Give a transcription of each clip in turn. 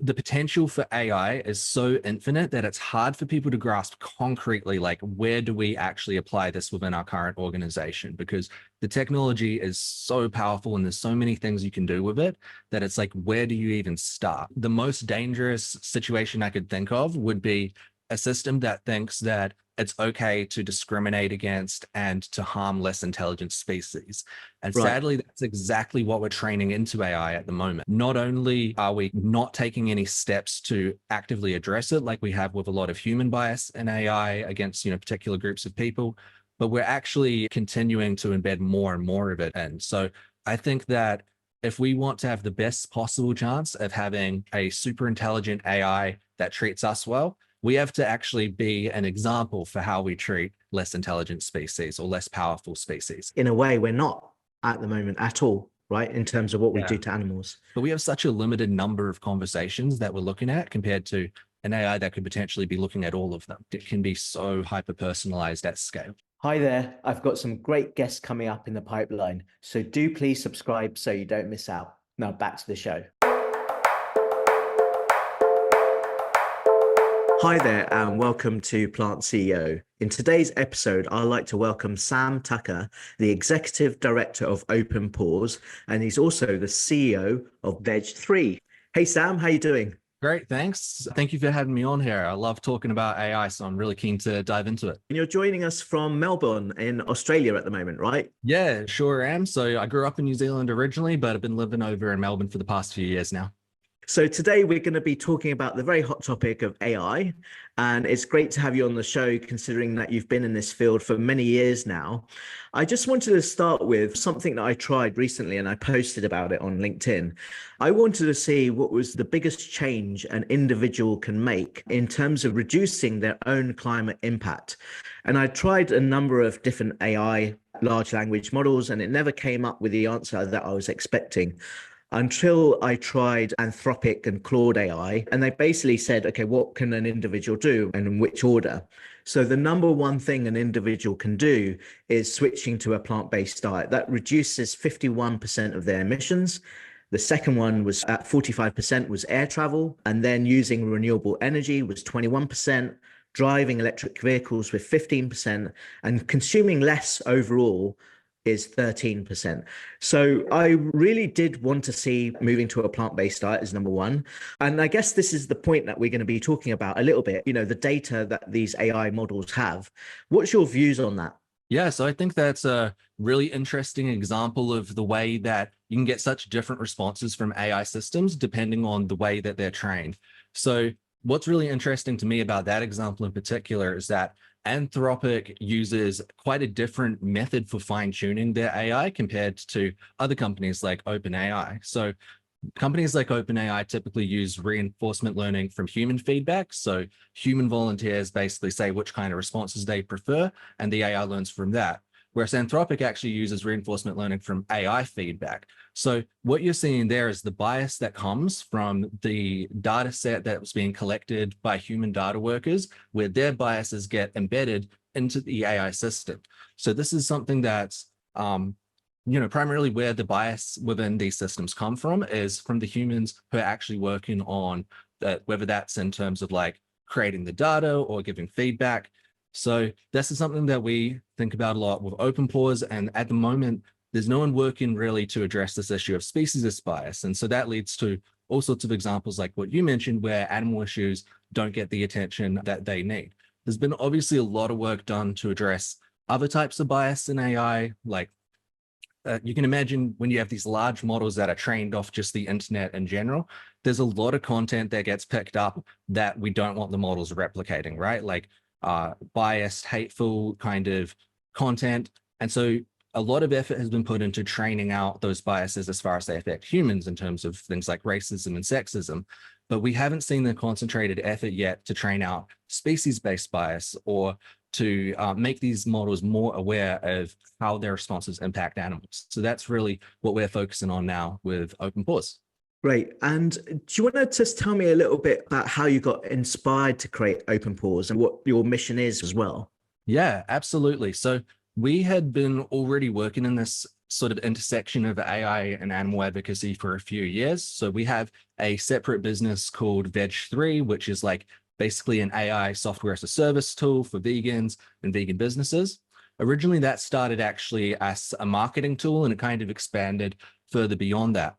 the potential for AI is so infinite that it's hard for people to grasp concretely, like, where do we actually apply this within our current organization? Because the technology is so powerful and there's so many things you can do with it that it's like, where do you even start? The most dangerous situation I could think of would be a system that thinks that it's okay to discriminate against and to harm less intelligent species. And Right. sadly, that's exactly what we're training into AI at the moment. Not only are we not taking any steps to actively address it, like we have with a lot of human bias in AI against, particular groups of people, but we're actually continuing to embed more and more of it in. So I think that if we want to have the best possible chance of having a super intelligent AI that treats us well, we have to actually be an example for how we treat less intelligent species or less powerful species. In a way, we're not at the moment at all, right? In terms of what we Yeah. do to animals. But we have such a limited number of conversations that we're looking at compared to an AI that could potentially be looking at all of them. It can be so hyper personalized at scale. Hi there. I've got some great guests coming up in the pipeline. So do please subscribe so you don't miss out. Now back to the show. Hi there and welcome to Plant CEO. In today's episode, I'd like to welcome Sam Tucker, the Executive Director of Open Paws, and he's also the CEO of Veg3. Hey Sam, how you doing? Great, thanks. Thank you for having me on here. I love talking about AI, so I'm really keen to dive into it. And you're joining us from Melbourne in Australia at the moment, right? Yeah, sure am. So I grew up in New Zealand originally, but I've been living over in Melbourne for the past few years now. So today we're going to be talking about the very hot topic of AI, and it's great to have you on the show considering that you've been in this field for many years now. I just wanted to start with something that I tried recently and I posted about it on LinkedIn. I wanted to see what was the biggest change an individual can make in terms of reducing their own climate impact. And I tried a number of different AI large language models and it never came up with the answer that I was expecting, until I tried Anthropic and Claude AI, and they basically said, okay, what can an individual do and in which order? So the number one thing an individual can do is switching to a plant-based diet. That reduces 51% of their emissions. The second one was at 45% was air travel, and then using renewable energy was 21%, driving electric vehicles with 15%, and consuming less overall is 13%. So I really did want to see moving to a plant-based diet as number one. And I guess this is the point that we're going to be talking about a little bit, the data that these AI models have. What's your views on that? Yeah, so I think that's a really interesting example of the way that you can get such different responses from AI systems depending on the way that they're trained. So what's really interesting to me about that example in particular is that Anthropic uses quite a different method for fine-tuning their AI compared to other companies like OpenAI. So companies like OpenAI typically use reinforcement learning from human feedback. So human volunteers basically say which kind of responses they prefer, and the AI learns from that. Whereas Anthropic actually uses reinforcement learning from AI feedback. So what you're seeing there is the bias that comes from the data set that was being collected by human data workers, where their biases get embedded into the AI system. So this is something that's primarily where the bias within these systems come from is from the humans who are actually working on that, whether that's in terms of like creating the data or giving feedback. So this is something that we think about a lot with Open Paws, and at the moment, there's no one working really to address this issue of speciesist bias. And so that leads to all sorts of examples like what you mentioned, where animal issues don't get the attention that they need. There's been obviously a lot of work done to address other types of bias in AI, like you can imagine when you have these large models that are trained off just the internet in general, there's a lot of content that gets picked up that we don't want the models replicating, right? Like biased, hateful kind of content. And so a lot of effort has been put into training out those biases as far as they affect humans in terms of things like racism and sexism. But we haven't seen the concentrated effort yet to train out species-based bias or to make these models more aware of how their responses impact animals. So that's really what we're focusing on now with Open Paws. Great. And do you want to just tell me a little bit about how you got inspired to create Open Paws and what your mission is as well? Yeah, absolutely. So we had been already working in this sort of intersection of AI and animal advocacy for a few years. So we have a separate business called Veg3, which is like basically an AI software as a service tool for vegans and vegan businesses. Originally, that started actually as a marketing tool, and it kind of expanded further beyond that.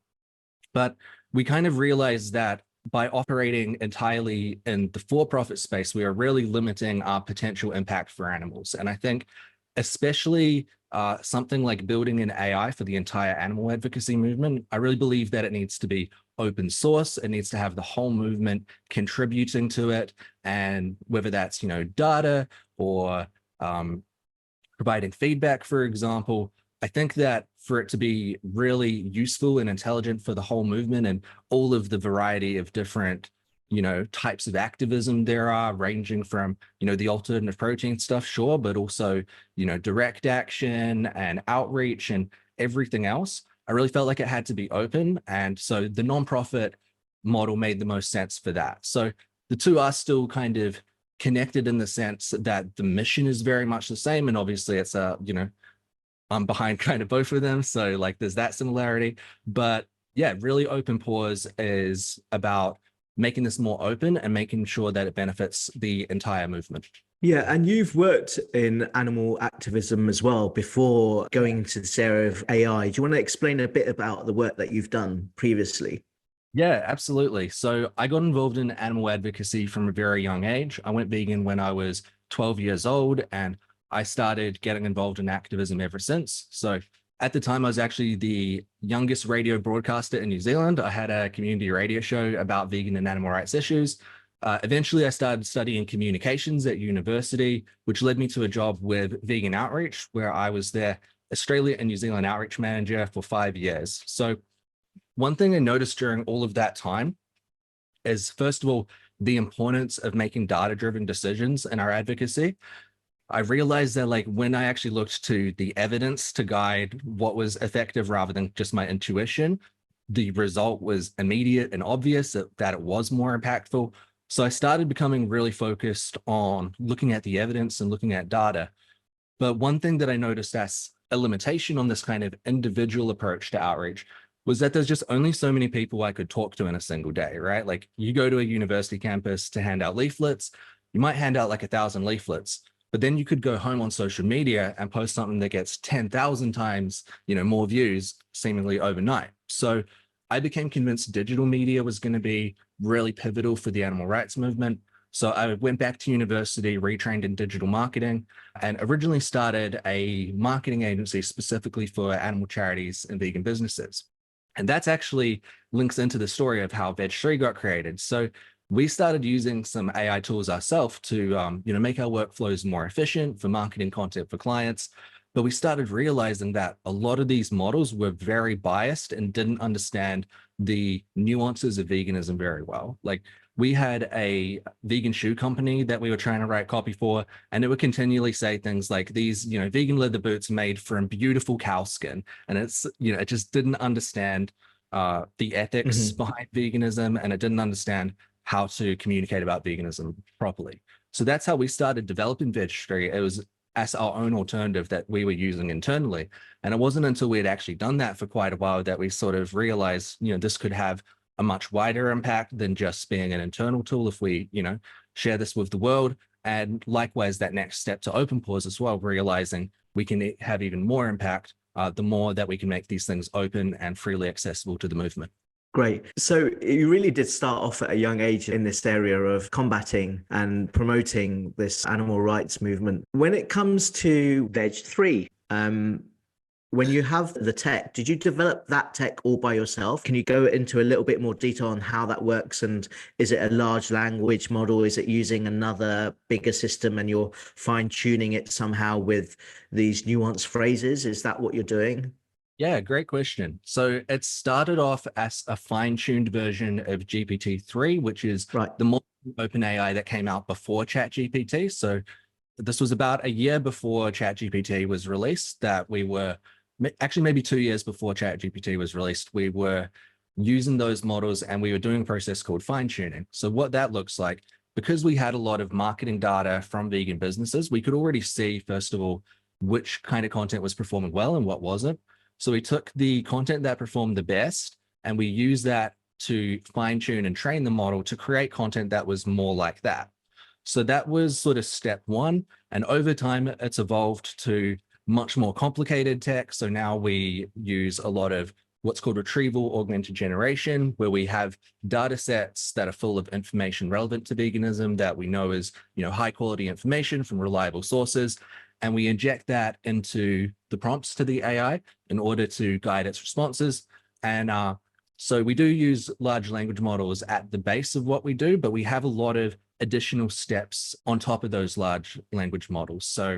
But we kind of realized that by operating entirely in the for-profit space, we are really limiting our potential impact for animals. And I think especially something like building an AI for the entire animal advocacy movement, I really believe that it needs to be open source. It needs to have the whole movement contributing to it. And whether that's, data or providing feedback, for example, I think that for it to be really useful and intelligent for the whole movement and all of the variety of different, types of activism there are, ranging from, the alternative protein stuff, sure, but also, direct action and outreach and everything else. I really felt like it had to be open. And so the nonprofit model made the most sense for that. So the two are still kind of connected in the sense that the mission is very much the same. And obviously it's I'm behind kind of both of them. So like there's that similarity, but yeah, really Open Paws is about making this more open and making sure that it benefits the entire movement. Yeah, and you've worked in animal activism as well before going into this area of AI. Do you want to explain a bit about the work that you've done previously? Yeah, absolutely. So I got involved in animal advocacy from a very young age. I went vegan when I was 12 years old, and I started getting involved in activism ever since. So at the time, I was actually the youngest radio broadcaster in New Zealand. I had a community radio show about vegan and animal rights issues. Eventually, I started studying communications at university, which led me to a job with Vegan Outreach, where I was their Australia and New Zealand outreach manager for 5 years. So one thing I noticed during all of that time is, first of all, the importance of making data-driven decisions in our advocacy. I realized that like when I actually looked to the evidence to guide what was effective rather than just my intuition, the result was immediate and obvious that it was more impactful. So I started becoming really focused on looking at the evidence and looking at data. But one thing that I noticed as a limitation on this kind of individual approach to outreach was that there's just only so many people I could talk to in a single day, right? Like you go to a university campus to hand out leaflets, you might hand out like 1,000 leaflets, but then you could go home on social media and post something that gets 10,000 times, more views seemingly overnight. So I became convinced digital media was going to be really pivotal for the animal rights movement. So I went back to university, retrained in digital marketing, and originally started a marketing agency specifically for animal charities and vegan businesses. And that's actually links into the story of how Veg3 got created. So we started using some AI tools ourselves to make our workflows more efficient for marketing content for clients. But we started realizing that a lot of these models were very biased and didn't understand the nuances of veganism very well. Like we had a vegan shoe company that we were trying to write copy for, and it would continually say things like these, vegan leather boots made from beautiful cow skin. And it's, it just didn't understand the ethics behind veganism, and it didn't understand how to communicate about veganism properly. So that's how we started developing Veg3. It was as our own alternative that we were using internally. And it wasn't until we had actually done that for quite a while that we sort of realized, this could have a much wider impact than just being an internal tool if we, share this with the world. And likewise, that next step to Open Paws as well, realizing we can have even more impact the more that we can make these things open and freely accessible to the movement. Great. So you really did start off at a young age in this area of combating and promoting this animal rights movement. When it comes to Veg3, when you have the tech, did you develop that tech all by yourself? Can you go into a little bit more detail on how that works? And is it a large language model? Is it using another bigger system and you're fine tuning it somehow with these nuanced phrases? Is that what you're doing? Yeah, great question. So it started off as a fine-tuned version of GPT-3, which is the more open AI that came out before ChatGPT. So this was about a year before ChatGPT was released that we were, actually maybe 2 years before ChatGPT was released, we were using those models and we were doing a process called fine-tuning. So what that looks like, because we had a lot of marketing data from vegan businesses, we could already see, first of all, which kind of content was performing well and what wasn't. So we took the content that performed the best and we used that to fine tune and train the model to create content that was more like that. So that was sort of step one. And over time, it's evolved to much more complicated tech. So now we use a lot of what's called retrieval augmented generation, where we have data sets that are full of information relevant to veganism that we know is, high quality information from reliable sources. And we inject that into the prompts to the AI in order to guide its responses. And so we do use large language models at the base of what we do, but we have a lot of additional steps on top of those large language models. So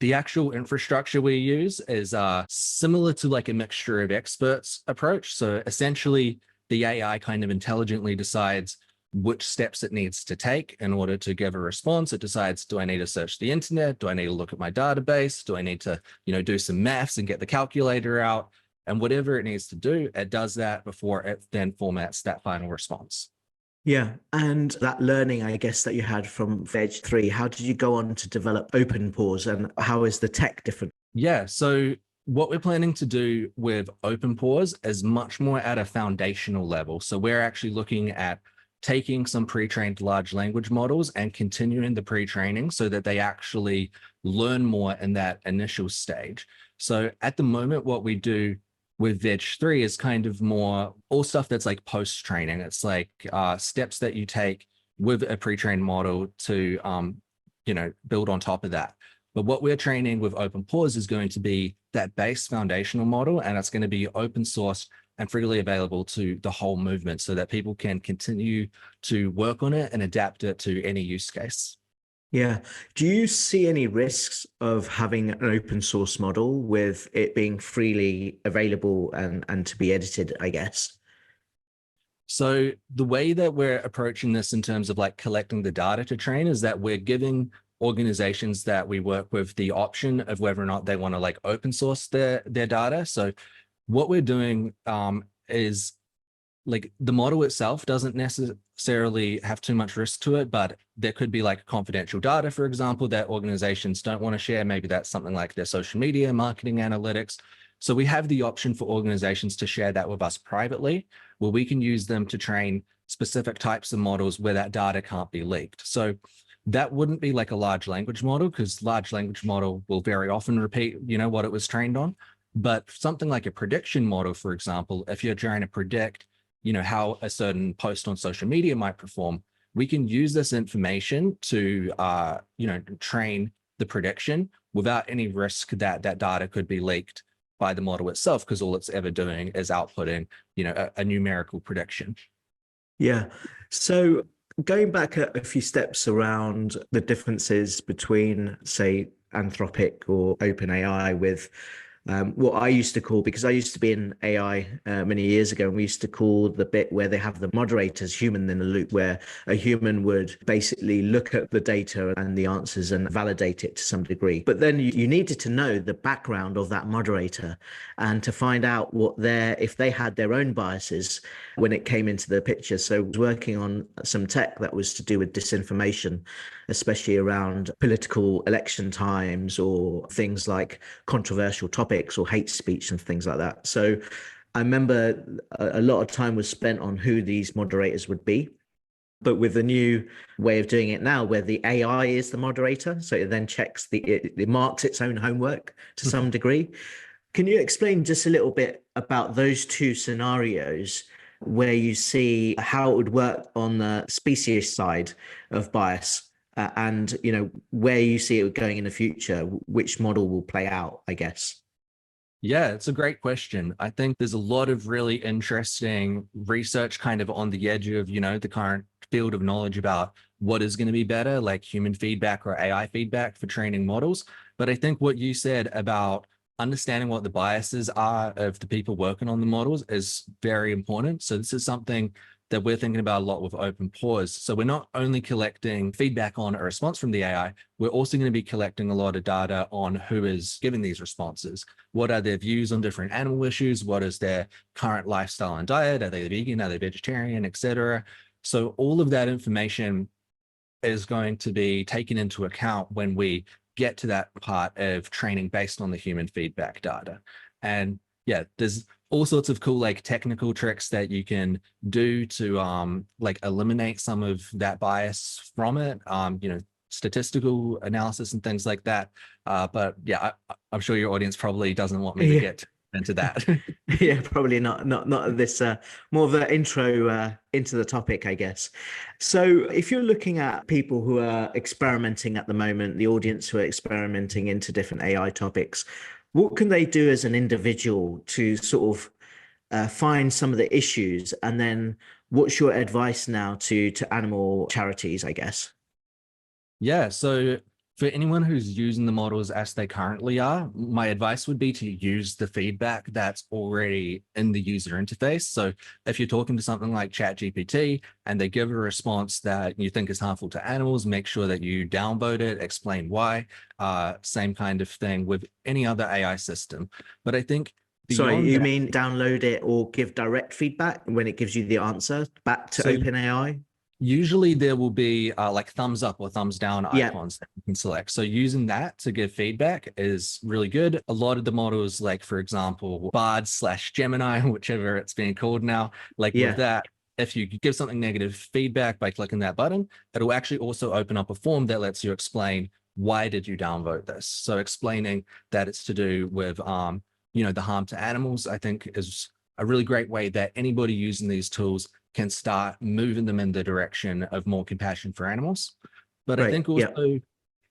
the actual infrastructure we use is similar to like a mixture of experts approach. So essentially, the AI kind of intelligently decides which steps it needs to take in order to give a response. It decides, do I need to search the internet? Do I need to look at my database? Do I need to, do some maths and get the calculator out? And whatever it needs to do, it does that before it then formats that final response. Yeah. And that learning, I guess, that you had from Veg 3, how did you go on to develop Open Paws and how is the tech different? Yeah. So what we're planning to do with Open Paws is much more at a foundational level. So we're actually looking at taking some pre-trained large language models and continuing the pre-training so that they actually learn more in that initial stage. So at the moment, what we do with Veg 3 is kind of more all stuff that's like post-training. It's like steps that you take with a pre-trained model to, build on top of that. But what we're training with Open Paws is going to be that base foundational model, and it's going to be open source and freely available to the whole movement so that people can continue to work on it and adapt it to any use case. Yeah. Do you see any risks of having an open source model with it being freely available and to be edited, I guess? So the way that we're approaching this in terms of like collecting the data to train is that we're giving organizations that we work with the option of whether or not they want to like open source their data. So what we're doing is like the model itself doesn't necessarily have too much risk to it, but there could be like confidential data, for example, that organizations don't want to share. Maybe that's something like their social media, marketing analytics. So we have the option for organizations to share that with us privately, where we can use them to train specific types of models where that data can't be leaked. So that wouldn't be like a large language model because large language model will very often repeat, what it was trained on. But something like a prediction model, for example, if you're trying to predict how a certain post on social media might perform, we can use this information to, train the prediction without any risk that that data could be leaked by the model itself, because all it's ever doing is outputting, a numerical prediction. Yeah. So going back a few steps around the differences between, say, Anthropic or OpenAI with what I used to call, because I used to be in AI many years ago, and we used to call the bit where they have the moderators human in the loop, where a human would basically look at the data and the answers and validate it to some degree. But then you needed to know the background of that moderator and to find out if they had their own biases when it came into the picture. So I was working on some tech that was to do with disinformation, especially around political election times or things like controversial topics or hate speech and things like that. So I remember a lot of time was spent on who these moderators would be. But with the new way of doing it now, where the AI is the moderator, so it then checks it marks its own homework to some degree. Can you explain just a little bit about those two scenarios where you see how it would work on the species side of bias and, where you see it going in the future, which model will play out, I guess? Yeah, it's a great question. I think there's a lot of really interesting research kind of on the edge of, the current field of knowledge about what is going to be better, like human feedback or AI feedback for training models. But I think what you said about understanding what the biases are of the people working on the models is very important. So this is something that we're thinking about a lot with Open Paws. So we're not only collecting feedback on a response from the AI, we're also going to be collecting a lot of data on who is giving these responses. What are their views on different animal issues? What is their current lifestyle and diet? Are they vegan? Are they vegetarian, etc.? So all of that information is going to be taken into account when we get to that part of training based on the human feedback data. And yeah, there's all sorts of cool like technical tricks that you can do to like eliminate some of that bias from it. Statistical analysis and things like that. But yeah, I'm sure your audience probably doesn't want me to Yeah. get into that. Yeah, probably not this more of an intro into the topic, I guess. So if you're looking at people who are experimenting at the moment, the audience who are experimenting into different AI topics, what can they do as an individual to sort of find some of the issues? And then what's your advice now to animal charities, I guess? Yeah, so for anyone who's using the models as they currently are, my advice would be to use the feedback that's already in the user interface. So if you're talking to something like ChatGPT and they give a response that you think is harmful to animals, make sure that you downvote it, explain why. Same kind of thing with any other AI system. But I think Sorry, beyond you that, mean download it or give direct feedback when it gives you the answer back to so OpenAI? usually there will be like thumbs up or thumbs down Yeah, icons that you can select. So using that to give feedback is really good. A lot of the models, like for example, Bard slash Gemini, whichever it's being called now, like with yeah, that, if you give something negative feedback by clicking that button, it'll actually also open up a form that lets you explain why did you downvote this. So explaining that it's to do with the harm to animals, I think is a really great way that anybody using these tools can start moving them in the direction of more compassion for animals. But I great. think Yeah, also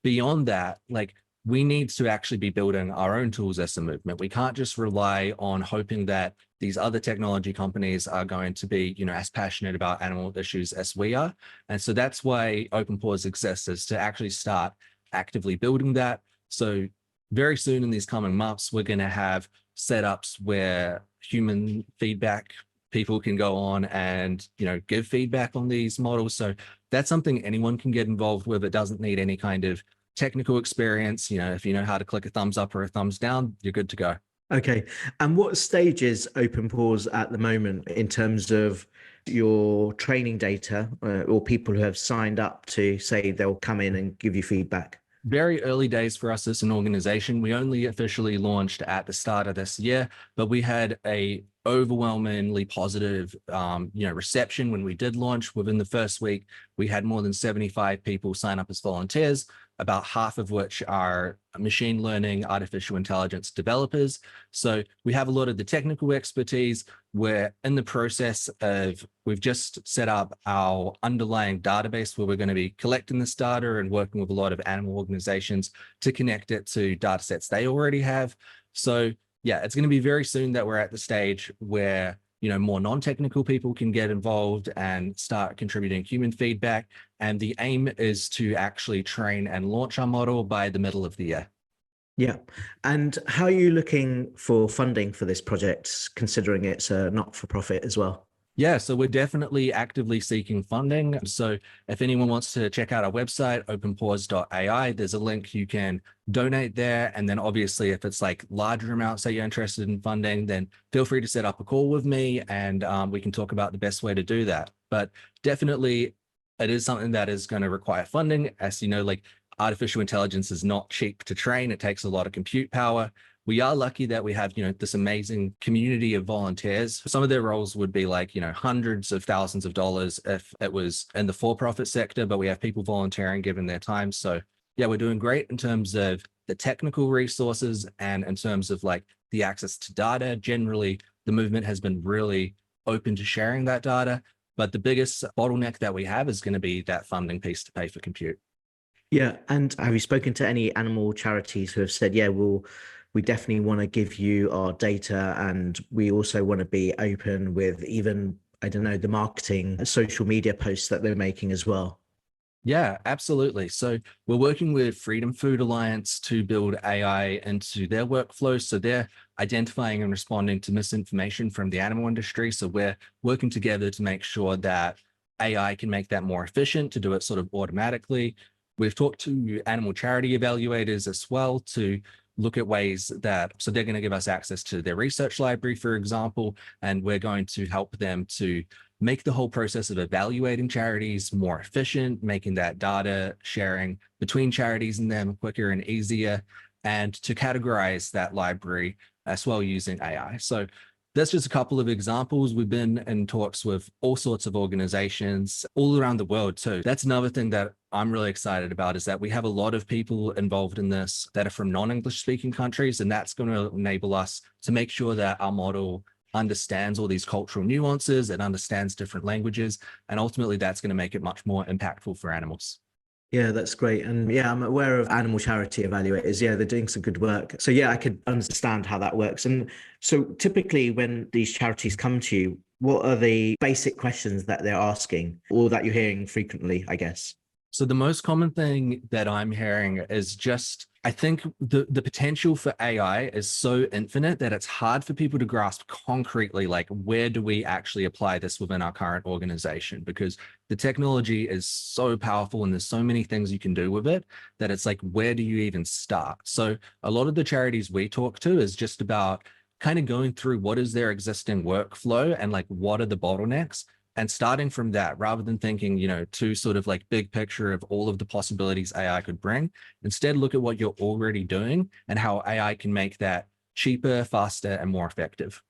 beyond that, like we need to actually be building our own tools as a movement. We can't just rely on hoping that these other technology companies are going to be, as passionate about animal issues as we are. And so that's why Open Paws exists, is to actually start actively building that. So very soon in these coming months, we're going to have setups where human feedback people can go on and give feedback on these models. So that's something anyone can get involved with. It doesn't need any kind of technical experience. If you know how to click a thumbs up or a thumbs down, you're good to go. okay. And what stage is Open Pause at the moment in terms of your training data or people who have signed up to say they'll come in and give you feedback? Very early days for us as an organization. We only officially launched at the start of this year, but we had a overwhelmingly positive reception when we did launch. Within the first week, we had more than 75 people sign up as volunteers, about half of which are machine learning, artificial intelligence developers. So we have a lot of the technical expertise. We're in the process of, we've just set up our underlying database where we're going to be collecting this data and working with a lot of animal organizations to connect it to data sets they already have. So yeah, it's going to be very soon that we're at the stage where more non-technical people can get involved and start contributing human feedback. And the aim is to actually train and launch our model by the middle of the year. Yeah. And how are you looking for funding for this project, considering it's a not-for-profit as well? Yeah, so we're definitely actively seeking funding. So if anyone wants to check out our website, openpaws.ai, there's a link you can donate there. And then obviously, if it's like larger amounts that you're interested in funding, then feel free to set up a call with me and we can talk about the best way to do that. But definitely, it is something that is going to require funding. As you know, like artificial intelligence is not cheap to train. It takes a lot of compute power. We are lucky that we have, this amazing community of volunteers. Some of their roles would be like, hundreds of thousands of dollars if it was in the for-profit sector, but we have people volunteering, giving their time. So yeah, we're doing great in terms of the technical resources and in terms of like the access to data. Generally, the movement has been really open to sharing that data. But the biggest bottleneck that we have is going to be that funding piece to pay for compute. Yeah. And have you spoken to any animal charities who have said, yeah, we definitely want to give you our data and we also want to be open with even, I don't know, the marketing, social media posts that they're making as well? Yeah, absolutely. So we're working with Freedom Food Alliance to build AI into their workflow. So they're identifying and responding to misinformation from the animal industry. So we're working together to make sure that AI can make that more efficient, to do it sort of automatically. We've talked to animal charity evaluators as well to look at ways that, so they're going to give us access to their research library, for example, and we're going to help them to make the whole process of evaluating charities more efficient, making that data sharing between charities and them quicker and easier, and to categorize that library as well using AI. So that's just a couple of examples. We've been in talks with all sorts of organizations all around the world too. That's another thing that I'm really excited about, is that we have a lot of people involved in this that are from non-English speaking countries, and that's going to enable us to make sure that our model understands all these cultural nuances and understands different languages. And ultimately, that's going to make it much more impactful for animals. Yeah, that's great. And yeah, I'm aware of animal charity evaluators. Yeah, they're doing some good work. So yeah, I could understand how that works. And so typically when these charities come to you, what are the basic questions that they're asking or that you're hearing frequently, I guess? So the most common thing that I'm hearing is just, I think the potential for AI is so infinite that it's hard for people to grasp concretely, like, where do we actually apply this within our current organization? Because the technology is so powerful and there's so many things you can do with it that it's like, where do you even start? So a lot of the charities we talk to is just about kind of going through what is their existing workflow and like, what are the bottlenecks, and starting from that, rather than thinking, too sort of like big picture of all of the possibilities AI could bring. Instead, look at what you're already doing and how AI can make that cheaper, faster, and more effective.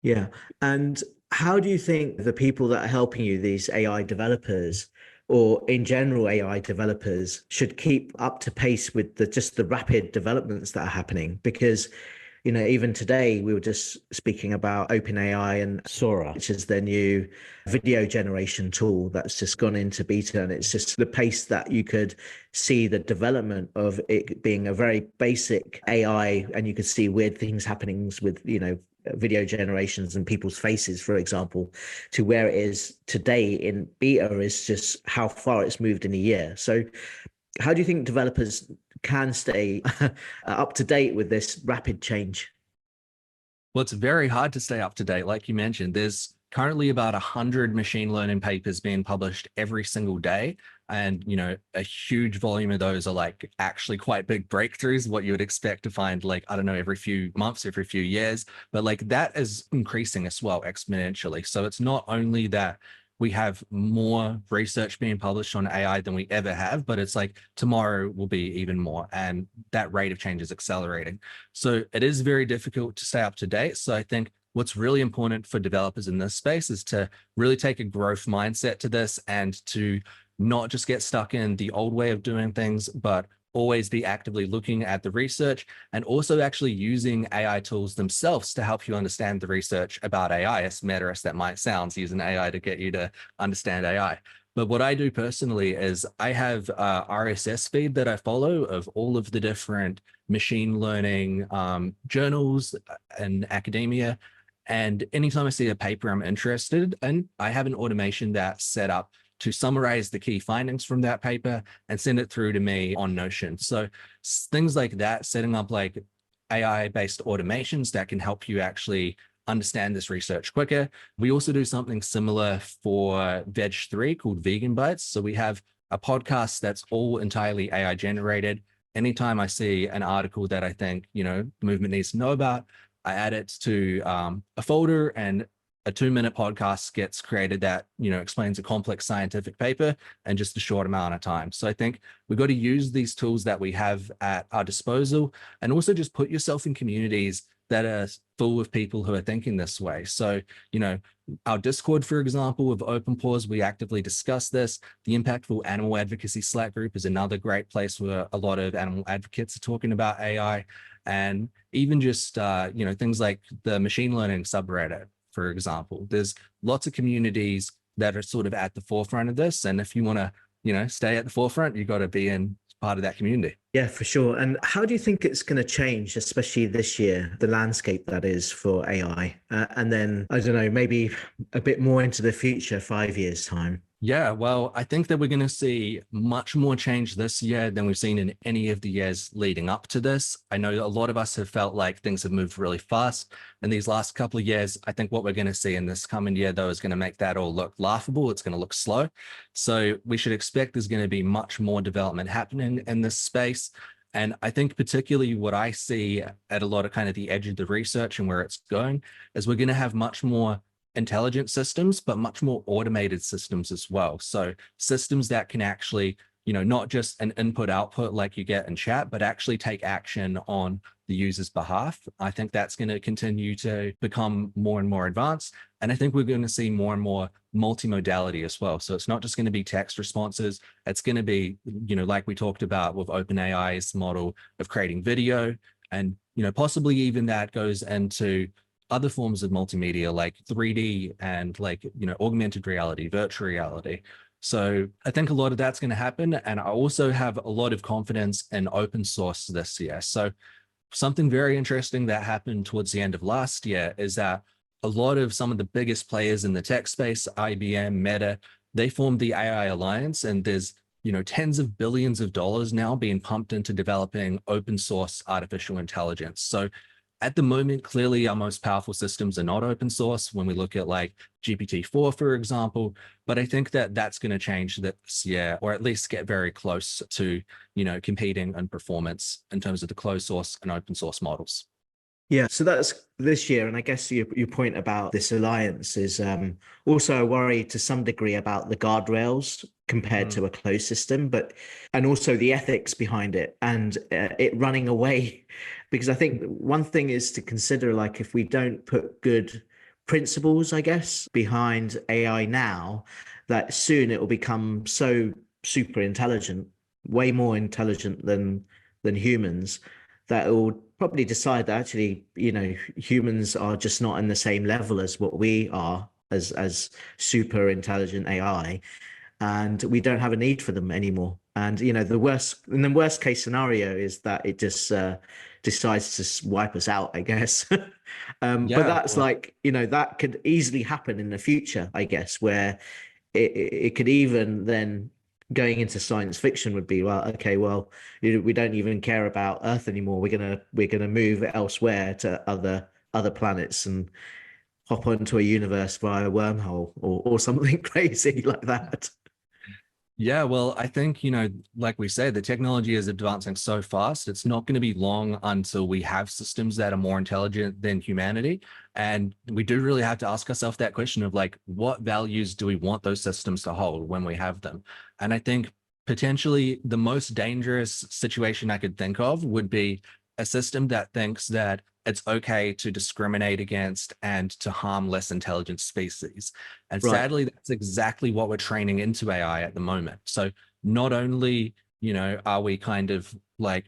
Yeah. And how do you think the people that are helping you, these AI developers, or in general AI developers, should keep up to pace with just the rapid developments that are happening? Because even today we were just speaking about OpenAI and Sora, which is their new video generation tool that's just gone into beta. And it's just the pace that you could see the development of it being a very basic AI, and you could see weird things happening with, video generations and people's faces, for example, to where it is today in beta is just how far it's moved in a year. So how do you think developers can stay up to date with this rapid change? Well, it's very hard to stay up to date. Like you mentioned, there's currently about 100 machine learning papers being published every single day. And, a huge volume of those are like actually quite big breakthroughs, what you would expect to find, like, I don't know, every few months, every few years. But like that is increasing as well exponentially. So it's not only that we have more research being published on AI than we ever have, but it's like tomorrow will be even more. And that rate of change is accelerating. So it is very difficult to stay up to date. So I think what's really important for developers in this space is to really take a growth mindset to this, and to not just get stuck in the old way of doing things, but always be actively looking at the research, and also actually using AI tools themselves to help you understand the research about AI, as meta as that might sound, using AI to get you to understand AI. But what I do personally is I have a RSS feed that I follow of all of the different machine learning journals in academia. And anytime I see a paper I'm interested in, I have an automation that's set up to summarize the key findings from that paper and send it through to me on Notion. So things like that, setting up like AI-based automations that can help you actually understand this research quicker. We also do something similar for Veg3 called Vegan Bites. So we have a podcast that's all entirely AI generated. Anytime I see an article that I think, the movement needs to know about, I add it to a folder, and a 2-minute podcast gets created that, explains a complex scientific paper in just a short amount of time. So I think we've got to use these tools that we have at our disposal, and also just put yourself in communities that are full of people who are thinking this way. So, our Discord, for example, with Open Paws, we actively discuss this. The Impactful Animal Advocacy Slack group is another great place where a lot of animal advocates are talking about AI. And even just, things like the machine learning subreddit, for example. There's lots of communities that are sort of at the forefront of this. And if you want to, stay at the forefront, you've got to be in part of that community. Yeah, for sure. And how do you think it's going to change, especially this year, the landscape that is for AI? And then, I don't know, maybe a bit more into the future, 5 years' time. Yeah, well, I think that we're going to see much more change this year than we've seen in any of the years leading up to this. I know a lot of us have felt like things have moved really fast in these last couple of years. I think what we're going to see in this coming year, though, is going to make that all look laughable. It's going to look slow. So we should expect there's going to be much more development happening in this space. And I think particularly what I see at a lot of kind of the edge of the research and where it's going is we're going to have much more intelligent systems, but much more automated systems as well. So systems that can actually not just an input output like you get in chat, but actually take action on the user's behalf. I think that's going to continue to become more and more advanced. And I think we're going to see more and more multimodality as well. So it's not just going to be text responses. It's going to be, like we talked about with OpenAI's model of creating video, and, possibly even that goes into other forms of multimedia like 3D and like, augmented reality, virtual reality. So I think a lot of that's going to happen. And I also have a lot of confidence in open source this year. So something very interesting that happened towards the end of last year is that a lot of some of the biggest players in the tech space, IBM, Meta, they formed the AI Alliance, and there's tens of billions of dollars now being pumped into developing open source artificial intelligence. So at the moment, clearly our most powerful systems are not open source when we look at like GPT-4, for example, but I think that that's going to change this year, or at least get very close to, competing in performance in terms of the closed source and open source models. Yeah, so that's this year. And I guess your point about this alliance is also a worry to some degree about the guardrails compared to a closed system, and also the ethics behind it and it running away. Because I think one thing is to consider, like, if we don't put good principles, I guess, behind AI now, that soon it will become so super intelligent, way more intelligent than humans, that it will probably decide that actually, humans are just not in the same level as what we are as super intelligent AI, and we don't have a need for them anymore. And the worst case scenario is that it just decides to wipe us out, I guess. But that's like, that could easily happen in the future, I guess, where it could even then, going into science fiction, would be, well, okay, well, we don't even care about Earth anymore. We're gonna move elsewhere to other planets and hop onto a universe via a wormhole or something crazy like that. Yeah, well, I think, like we say, the technology is advancing so fast, it's not going to be long until we have systems that are more intelligent than humanity. And we do really have to ask ourselves that question of like, what values do we want those systems to hold when we have them? And I think potentially the most dangerous situation I could think of would be a system that thinks that it's okay to discriminate against and to harm less intelligent species. And Right. sadly, that's exactly what we're training into AI at the moment. So not only, are we kind of like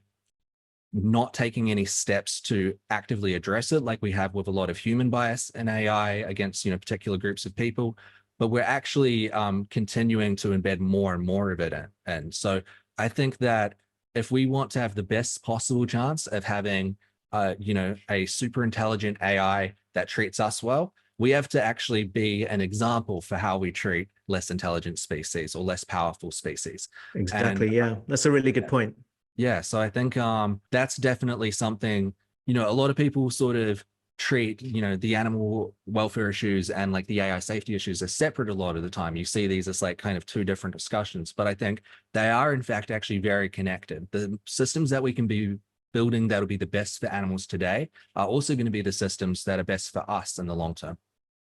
not taking any steps to actively address it, like we have with a lot of human bias in AI against, particular groups of people, but we're actually continuing to embed more and more of it in. And so I think that if we want to have the best possible chance of having a super intelligent AI that treats us well, we have to actually be an example for how we treat less intelligent species or less powerful species. Exactly. And Yeah, that's a really good point. yeah, so I think that's definitely something, a lot of people sort of treat, the animal welfare issues and like the AI safety issues as separate a lot of the time. You see these as like kind of two different discussions, but I think they are in fact actually very connected. The systems that we can be building that'll be the best for animals today are also going to be the systems that are best for us in the long term.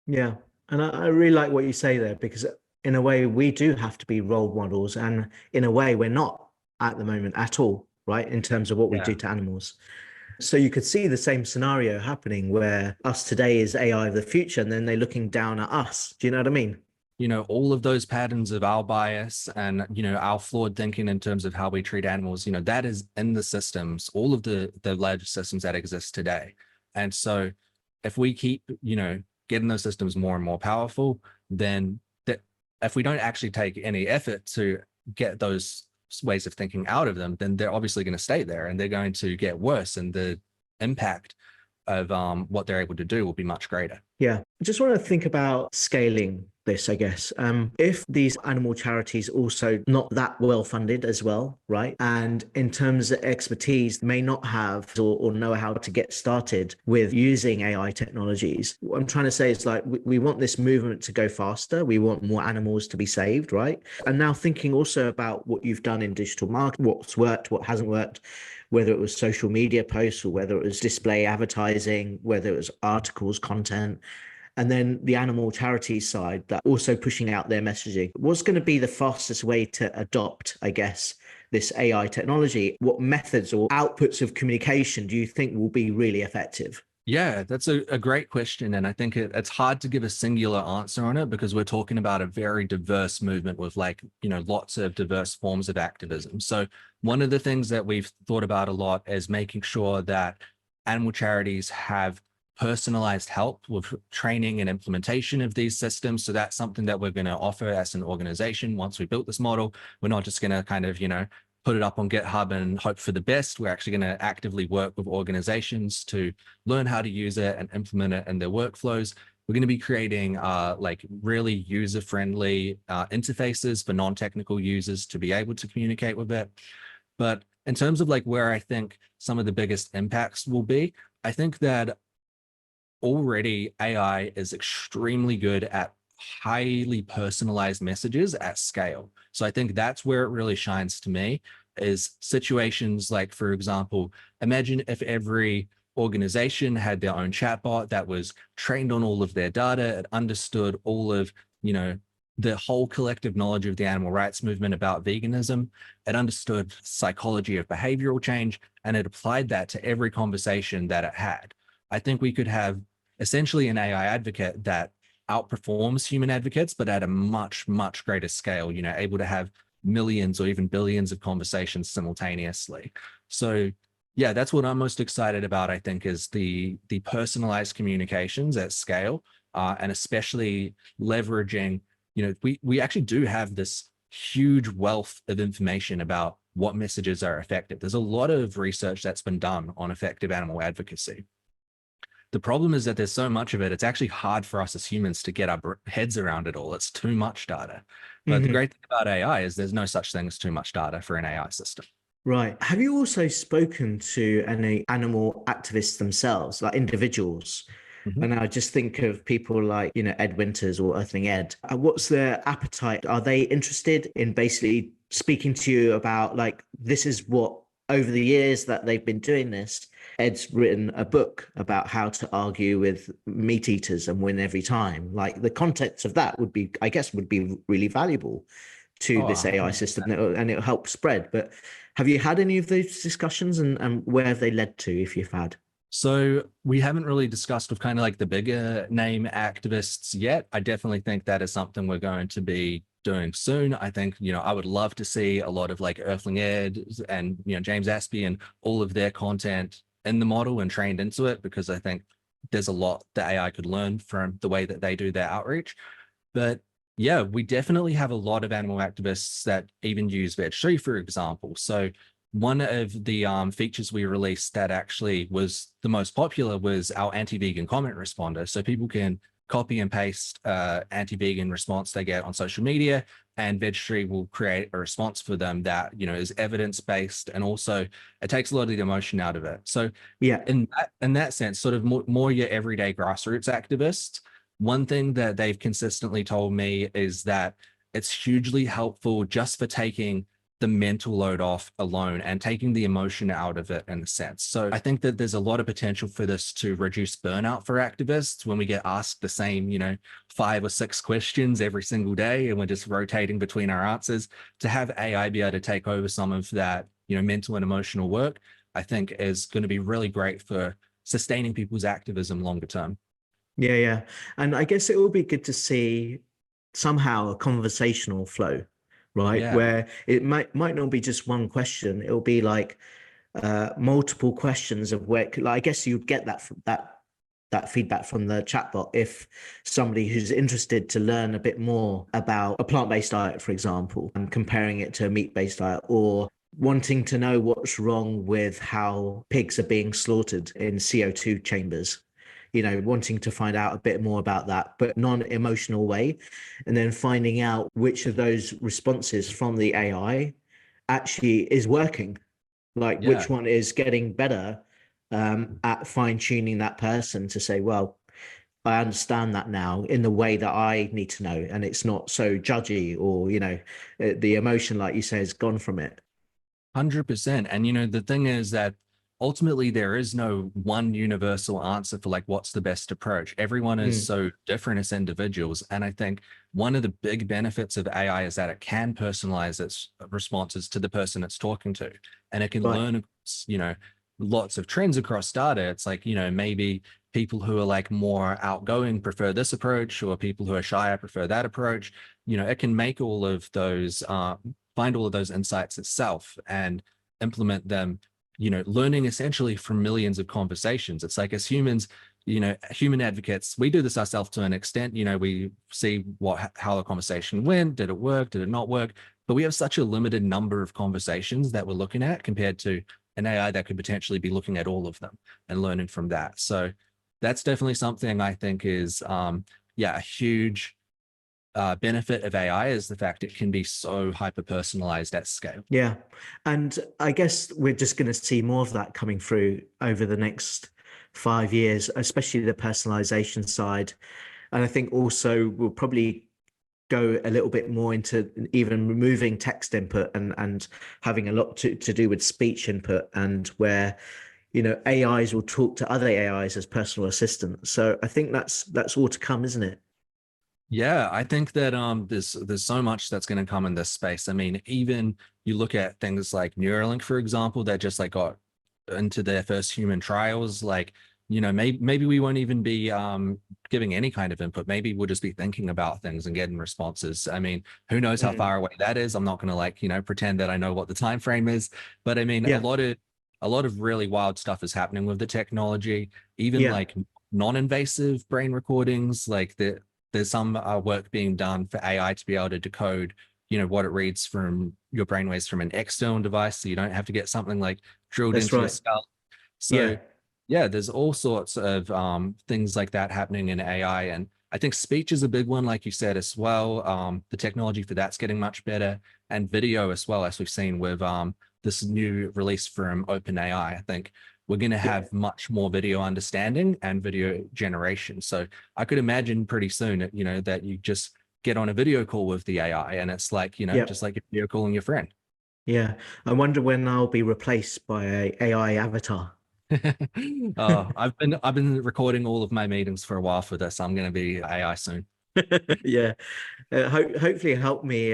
Yeah. And I really like what you say there, because in a way we do have to be role models, and in a way we're not at the moment at all, right? In terms of what we Yeah. do to animals. So you could see the same scenario happening where us today is AI of the future, and then they're looking down at us. Do you know what I mean? All of those patterns of our bias and, our flawed thinking in terms of how we treat animals, that is in the systems, all of the large systems that exist today. And so if we keep, getting those systems more and more powerful, then that if we don't actually take any effort to get those ways of thinking out of them, then they're obviously going to stay there and they're going to get worse, and the impact of what they're able to do will be much greater. Yeah. I just want to think about scaling this, I guess. If these animal charities also not that well funded as well, right? And in terms of expertise, may not have or know how to get started with using AI technologies. What I'm trying to say is, like, we want this movement to go faster. We want more animals to be saved, right? And now thinking also about what you've done in digital marketing, what's worked, what hasn't worked, whether it was social media posts or whether it was display advertising, whether it was articles, content. and then the animal charity side that also pushing out their messaging. What's going to be the fastest way to adopt, I guess, this AI technology? What methods or outputs of communication do you think will be really effective? Yeah, that's a great question. And I think it's hard to give a singular answer on it because we're talking about a very diverse movement with like, lots of diverse forms of activism. So one of the things that we've thought about a lot is making sure that animal charities have personalized help with training and implementation of these systems. So that's something that we're going to offer as an organization once we built this model. We're not just going to kind of, put it up on GitHub and hope for the best. We're actually going to actively work with organizations to learn how to use it and implement it in their workflows. We're going to be creating like really user-friendly interfaces for non-technical users to be able to communicate with it. But in terms of like where I think some of the biggest impacts will be, I think that already AI is extremely good at highly personalized messages at scale. So I think that's where it really shines to me is situations like, for example, imagine if every organization had their own chatbot that was trained on all of their data, it understood all of, the whole collective knowledge of the animal rights movement about veganism. It understood psychology of behavioral change, and it applied that to every conversation that it had. I think we could have essentially an AI advocate that outperforms human advocates, but at a much, much greater scale, able to have millions or even billions of conversations simultaneously. So yeah, that's what I'm most excited about, I think, is the personalized communications at scale, and especially leveraging, we actually do have this huge wealth of information about what messages are effective. There's a lot of research that's been done on effective animal advocacy. The problem is that there's so much of it, it's actually hard for us as humans to get our heads around it all. It's too much data. But the great thing about AI is there's no such thing as too much data for an AI system. Right. Have you also spoken to any animal activists themselves, like individuals? Mhm. And I just think of people like, Ed Winters or Earthling Ed. What's their appetite? Are they interested in basically speaking to you about like, this is what over the years that they've been doing this, Ed's written a book about how to argue with meat eaters and win every time. Like the context of that would be, I guess, would be really valuable to Oh, this AI 100%. system and it'll help spread. But have you had any of those discussions and where have they led to if you've had? So we haven't really discussed with kind of like the bigger name activists yet. I definitely think that is something we're going to be doing soon. I think, I would love to see a lot of like Earthling Ed and, James Aspie and all of their content in the model and trained into it, because I think there's a lot that AI could learn from the way that they do their outreach. But yeah, we definitely have a lot of animal activists that even use Veg3, for example. So one of the features we released that actually was the most popular was our anti-vegan comment responder. So people can copy and paste anti-vegan response they get on social media, and Veg3 will create a response for them that, is evidence-based, and also it takes a lot of the emotion out of it. So Yeah. in that sense, sort of more your everyday grassroots activists, one thing that they've consistently told me is that it's hugely helpful just for taking the mental load off alone and taking the emotion out of it in a sense. So I think that there's a lot of potential for this to reduce burnout for activists when we get asked the same, 5 or 6 questions every single day and we're just rotating between our answers. To have AI be able to take over some of that, mental and emotional work, I think is going to be really great for sustaining people's activism longer term. Yeah, yeah. And I guess it will be good to see somehow a conversational flow, right? Yeah. Where it might not be just one question. It'll be like multiple questions of where like, I guess you'd get that from that feedback from the chatbot if somebody who's interested to learn a bit more about a plant-based diet, for example, and comparing it to a meat-based diet, or wanting to know what's wrong with how pigs are being slaughtered in CO2 chambers, wanting to find out a bit more about that, but non-emotional way, and then finding out which of those responses from the AI actually is working, like Yeah. which one is getting better at fine-tuning that person to say, well, I understand that now in the way that I need to know, and it's not so judgy, or the emotion, like you say, has gone from it. 100%. And the thing is that ultimately there is no one universal answer for like what's the best approach. Everyone is Mm, so different as individuals. And I think one of the big benefits of AI is that it can personalize its responses to the person it's talking to. And it can right. learn, lots of trends across data. It's like, maybe people who are like more outgoing prefer this approach, or people who are shy prefer that approach. It can make all of those, find all of those insights itself and implement them, learning essentially from millions of conversations. It's like as humans, human advocates, we do this ourselves to an extent. We see how the conversation went. Did it work? Did it not work? But we have such a limited number of conversations that we're looking at compared to an AI that could potentially be looking at all of them and learning from that. So that's definitely something I think is, a huge benefit of AI, is the fact it can be so hyper personalized at scale. Yeah. And I guess we're just going to see more of that coming through over the next 5 years, especially the personalization side. And I think also we'll probably go a little bit more into even removing text input and having a lot to do with speech input, and where, AIs will talk to other AIs as personal assistants. So I think that's all to come, isn't it? Yeah, I think that there's so much that's going to come in this space. I mean, even you look at things like Neuralink, for example, that just like got into their first human trials. Like, maybe we won't even be giving any kind of input. Maybe we'll just be thinking about things and getting responses. I mean, who knows how Mm. far away that is? I'm not going to like, pretend that I know what the time frame is. But I mean, Yeah. a lot of really wild stuff is happening with the technology. Even Yeah. like non-invasive brain recordings, like there's some work being done for AI to be able to decode, what it reads from your brainwaves from an external device, so you don't have to get something like drilled That's into your right. skull. Yeah. So, yeah, there's all sorts of things like that happening in AI, and I think speech is a big one, like you said as well. The technology for that's getting much better, and video as well, as we've seen with this new release from OpenAI. I think we're going to Yeah. have much more video understanding and video generation. So I could imagine pretty soon, that you just get on a video call with the AI, and it's like, Yeah. just like a video calling your friend. Yeah. I wonder when I'll be replaced by a AI avatar. I've been recording all of my meetings for a while for this. I'm going to be AI soon. Yeah. Hopefully help me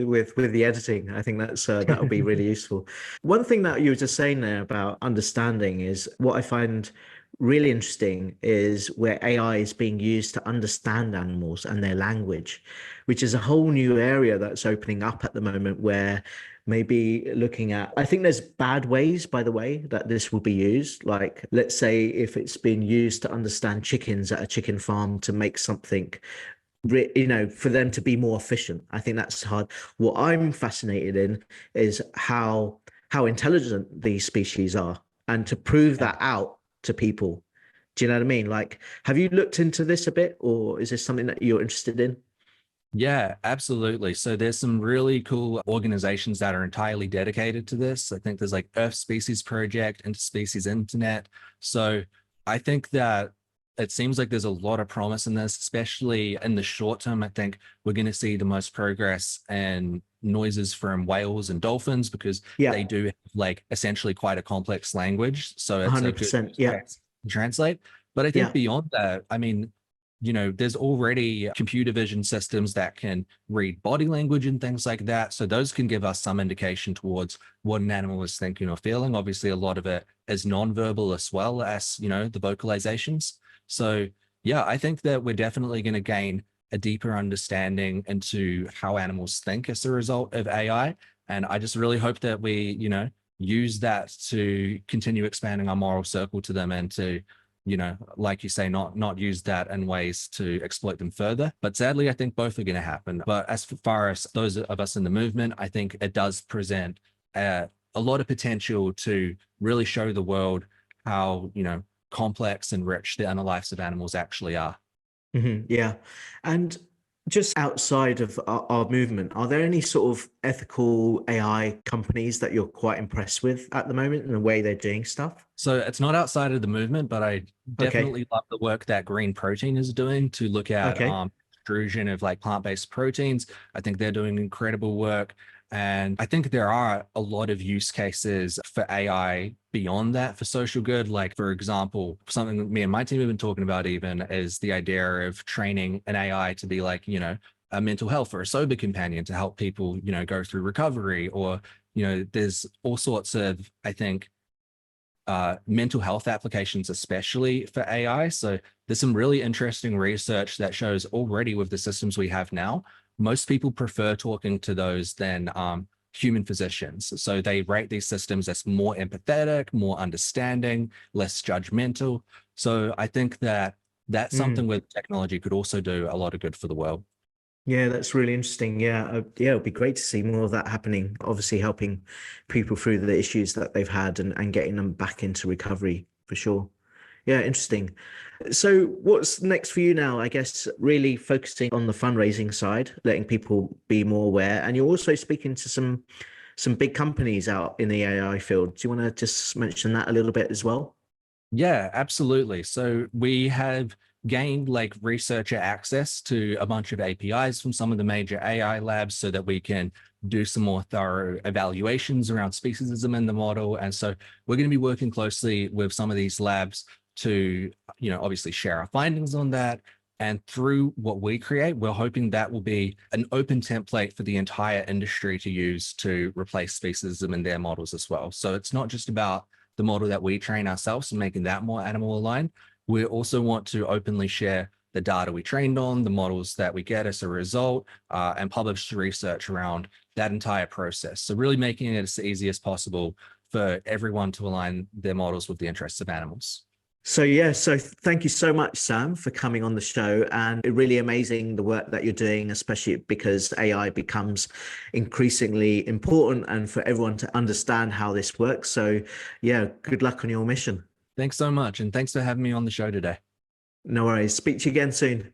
with the editing. I think that'll be really useful. One thing that you were just saying there about understanding is what I find really interesting is where AI is being used to understand animals and their language, which is a whole new area that's opening up at the moment, where maybe looking at, I think there's bad ways, by the way, that this will be used. Like, let's say if it's been used to understand chickens at a chicken farm to make something, for them to be more efficient. I think that's hard. What I'm fascinated in is how intelligent these species are, and to prove Yeah. that out to people. Do you know what I mean? Like, have you looked into this a bit, or is this something that you're interested in? Yeah, absolutely. So there's some really cool organizations that are entirely dedicated to this. I think there's like Earth Species Project, Interspecies Internet. So I think that it seems like there's a lot of promise in this, especially in the short term. I think we're going to see the most progress in noises from whales and dolphins, because Yeah, they do have like essentially quite a complex language. So it's a good 100%. Yeah, translate. But I think yeah, beyond that, I mean, there's already computer vision systems that can read body language and things like that. So those can give us some indication towards what an animal is thinking or feeling. Obviously, a lot of it is nonverbal as well as, the vocalizations. So yeah, I think that we're definitely going to gain a deeper understanding into how animals think as a result of AI. And I just really hope that we, use that to continue expanding our moral circle to them, and to, like you say, not use that in ways to exploit them further. But sadly, I think both are going to happen. But as far as those of us in the movement, I think it does present a lot of potential to really show the world how, complex and rich the inner lives of animals actually are. yeah. And just outside of our movement, are there any sort of ethical AI companies that you're quite impressed with at the moment in the way they're doing stuff? So it's not outside of the movement, but I Okay. definitely love the work that Green Protein is doing to look at Okay. extrusion of like plant-based proteins. I think they're doing incredible work. And I think there are a lot of use cases for AI beyond that for social good. Like, for example, something that me and my team have been talking about even is the idea of training an AI to be like, a mental health or a sober companion to help people, go through recovery. Or, there's all sorts of, I think, mental health applications, especially for AI. So there's some really interesting research that shows already with the systems we have now, most people prefer talking to those than human physicians. So they rate these systems as more empathetic, more understanding, less judgmental. So I think that that's something where technology could also do a lot of good for the world. Yeah, that's really interesting. Yeah, it'd be great to see more of that happening. Obviously, helping people through the issues that they've had and getting them back into recovery for sure. Yeah, interesting. So, what's next for you now? I guess really focusing on the fundraising side, letting people be more aware, and you're also speaking to some big companies out in the AI field. Do you want to just mention that a little bit as well? Yeah, absolutely. So we have gained like researcher access to a bunch of APIs from some of the major AI labs so that we can do some more thorough evaluations around speciesism in the model. And so we're going to be working closely with some of these labs to, obviously share our findings on that. And through what we create, we're hoping that will be an open template for the entire industry to use to replace speciesism in their models as well. So it's not just about the model that we train ourselves and making that more animal aligned. We also want to openly share the data we trained on, the models that we get as a result, and publish research around that entire process. So really making it as easy as possible for everyone to align their models with the interests of animals. So thank you so much, Sam, for coming on the show, and really amazing the work that you're doing, especially because AI becomes increasingly important and for everyone to understand how this works. So yeah, good luck on your mission. Thanks so much. And thanks for having me on the show today. No worries. Speak to you again soon.